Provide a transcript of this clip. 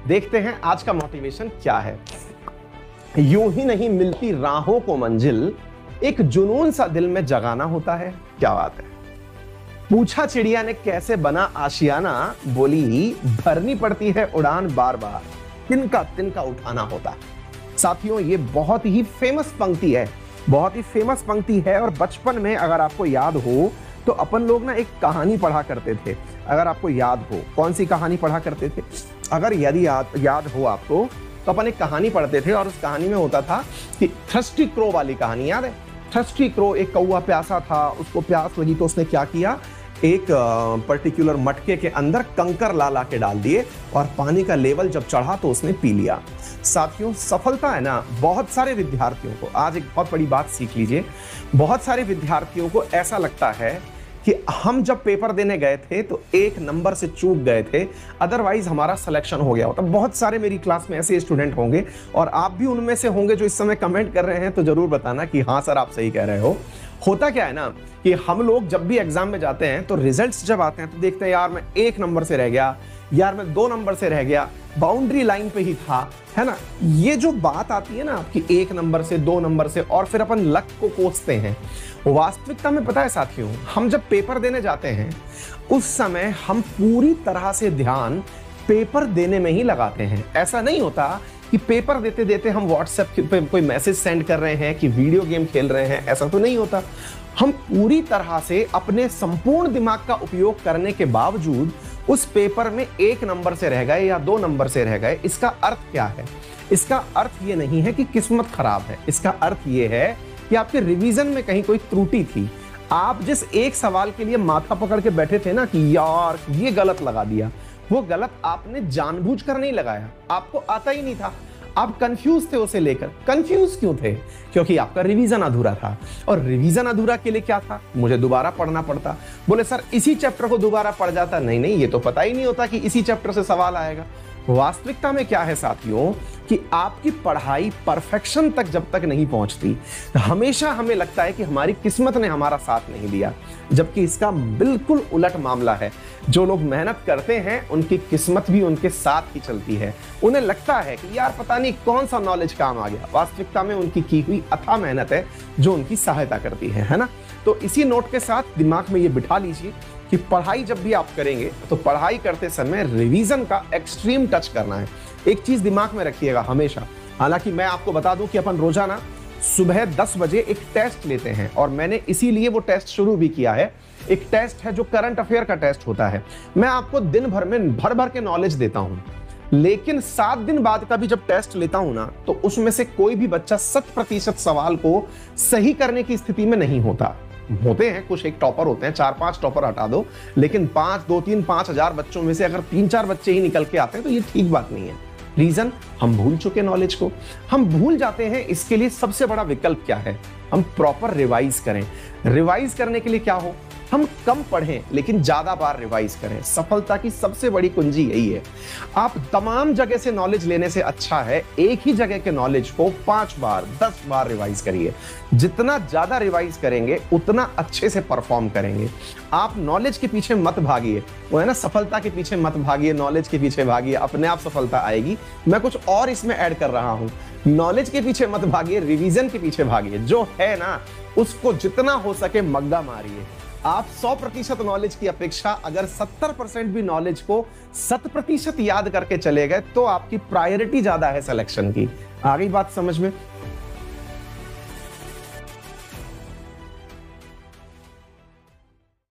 देखते हैं आज का मोटिवेशन क्या है। यूं ही नहीं मिलती राहों को मंजिल, एक जुनून सा दिल में जगाना होता है। क्या बात है। पूछा चिड़िया ने कैसे बना आशियाना, बोली भरनी पड़ती है उड़ान बार बार, तिनका तिनका उठाना होता है। साथियों, ये बहुत ही फेमस पंक्ति है, बहुत ही फेमस पंक्ति है। और बचपन में अगर आपको याद हो तो अपन लोग ना एक कहानी पढ़ा करते थे। अगर आपको याद हो, कौन सी कहानी पढ़ा करते थे? अगर यदि याद हो आपको तो अपन एक कहानी पढ़ते थे और उस कहानी में होता था कि थर्स्टी क्रो वाली कहानी, याद है? थर्स्टी क्रो, एक कौवा प्यासा था, उसको प्यास लगी तो उसने क्या किया, एक पर्टिकुलर मटके के अंदर कंकर ला के डाल दिए और पानी का लेवल जब चढ़ा तो उसने पी लिया। साथियों, सफलता है ना, बहुत सारे विद्यार्थियों को, आज एक बहुत बड़ी बात सीख लीजिए, बहुत सारे विद्यार्थियों को ऐसा लगता है कि हम जब पेपर देने गए थे तो एक नंबर से चूक गए थे, अदरवाइज हमारा सिलेक्शन हो गया होता। बहुत सारे मेरी क्लास में ऐसे स्टूडेंट होंगे और आप भी उनमें से होंगे जो इस समय कमेंट कर रहे हैं, तो जरूर बताना कि हाँ सर आप सही कह रहे हो। होता क्या है ना कि हम लोग जब भी एग्जाम में जाते हैं तो रिजल्ट्स जब आते हैं तो देखते हैं यार मैं 1 नंबर से रह गया, यार मैं 2 नंबर से रह गया, बाउंड्री लाइन पे ही था, है ना। ये जो बात आती है ना आपकी 1 नंबर से 2 नंबर से, और फिर अपन लक को कोसते हैं। वास्तविकता में पता है साथियों, हम जब पेपर देने जाते हैं उस समय हम पूरी तरह से ध्यान पेपर देने में ही लगाते हैं। ऐसा नहीं होता कि पेपर देते देते हम व्हाट्सएप पे कोई मैसेज सेंड कर रहे हैं कि वीडियो गेम खेल रहे हैं, ऐसा तो नहीं होता। हम पूरी तरह से अपने संपूर्ण दिमाग का उपयोग करने के बावजूद उस पेपर में 1 नंबर से रह गए या 2 नंबर से रह गए। इसका अर्थ क्या है? इसका अर्थ ये नहीं है कि किस्मत खराब है, इसका अर्थ ये है कि आपके रिवीजन में कहीं कोई त्रुटि थी। आप जिस एक सवाल के लिए माथा पकड़ के बैठे थे ना कि यार ये गलत लगा दिया, वो गलत आपने जानबूझकर नहीं लगाया, आपको आता ही नहीं था, आप कंफ्यूज थे उसे लेकर। कंफ्यूज क्यों थे? क्योंकि आपका रिवीजन अधूरा था। और रिवीजन अधूरा के लिए क्या था? मुझे दोबारा पढ़ना पड़ता। बोले सर इसी चैप्टर को दोबारा पढ़ जाता। नहीं नहीं, ये तो पता ही नहीं होता कि इसी चैप्टर से सवाल आएगा। वास्तविकता में क्या है साथियों कि आपकी पढ़ाई परफेक्शन तक जब तक नहीं पहुंचती, हमेशा हमें लगता है कि हमारी किस्मत ने हमारा साथ नहीं दिया, जबकि इसका बिल्कुल उलट मामला है। जो लोग मेहनत करते हैं उनकी किस्मत भी उनके साथ ही चलती है। उन्हें लगता है कि यार पता नहीं कौन सा नॉलेज काम आ गया, वास्तविकता में उनकी की हुई अथाह मेहनत है जो उनकी सहायता करती है ना। तो इसी नोट के साथ दिमाग में ये बिठा लीजिए कि पढ़ाई जब भी आप करेंगे तो पढ़ाई करते समय रिवीजन का एक्सट्रीम टच करना है। एक चीज दिमाग में रखिएगा हमेशा। हालांकि मैं आपको बता दूं कि अपन रोजाना सुबह 10 बजे एक टेस्ट लेते हैं और मैंने इसीलिए वो टेस्ट शुरू भी किया है। एक टेस्ट है जो करंट अफेयर का टेस्ट होता है। मैं आपको दिन भर में भर भर के नॉलेज देता हूं, लेकिन 7 दिन बाद का भी जब टेस्ट लेता हूं ना तो उसमें से कोई भी बच्चा 100% सवाल को सही करने की स्थिति में नहीं होता। होते हैं कुछ एक टॉपर होते हैं, 4-5 टॉपर हटा दो, लेकिन 5,000-3,000-5,000 बच्चों में से अगर 3-4 बच्चे ही निकल के आते हैं तो ये ठीक बात नहीं है। रीजन, हम भूल चुके नॉलेज को, हम भूल जाते हैं। इसके लिए सबसे बड़ा विकल्प क्या है? हम प्रॉपर रिवाइज करें। रिवाइज करने के लिए क्या हो? हम कम पढ़ें लेकिन ज्यादा बार रिवाइज करें। सफलता की सबसे बड़ी कुंजी यही है। आप तमाम जगह से नॉलेज लेने से अच्छा है एक ही जगह के नॉलेज को 5 बार 10 बार रिवाइज करिए। जितना ज्यादा रिवाइज करेंगे उतना अच्छे से परफॉर्म करेंगे। आप नॉलेज के पीछे मत भागिए, वो है ना, सफलता के पीछे मत भागिए, नॉलेज के पीछे भागिए, अपने आप सफलता आएगी। मैं कुछ और इसमें ऐड कर रहा हूं, नॉलेज के पीछे मत भागिए, रिवीजन के पीछे भागिए। जो है ना उसको जितना हो सके मग्गा मारिए। आप 100% नॉलेज की अपेक्षा अगर 70% भी नॉलेज को 100% याद करके चले गए तो आपकी प्रायोरिटी ज्यादा है सिलेक्शन की। आ गई बात समझ में?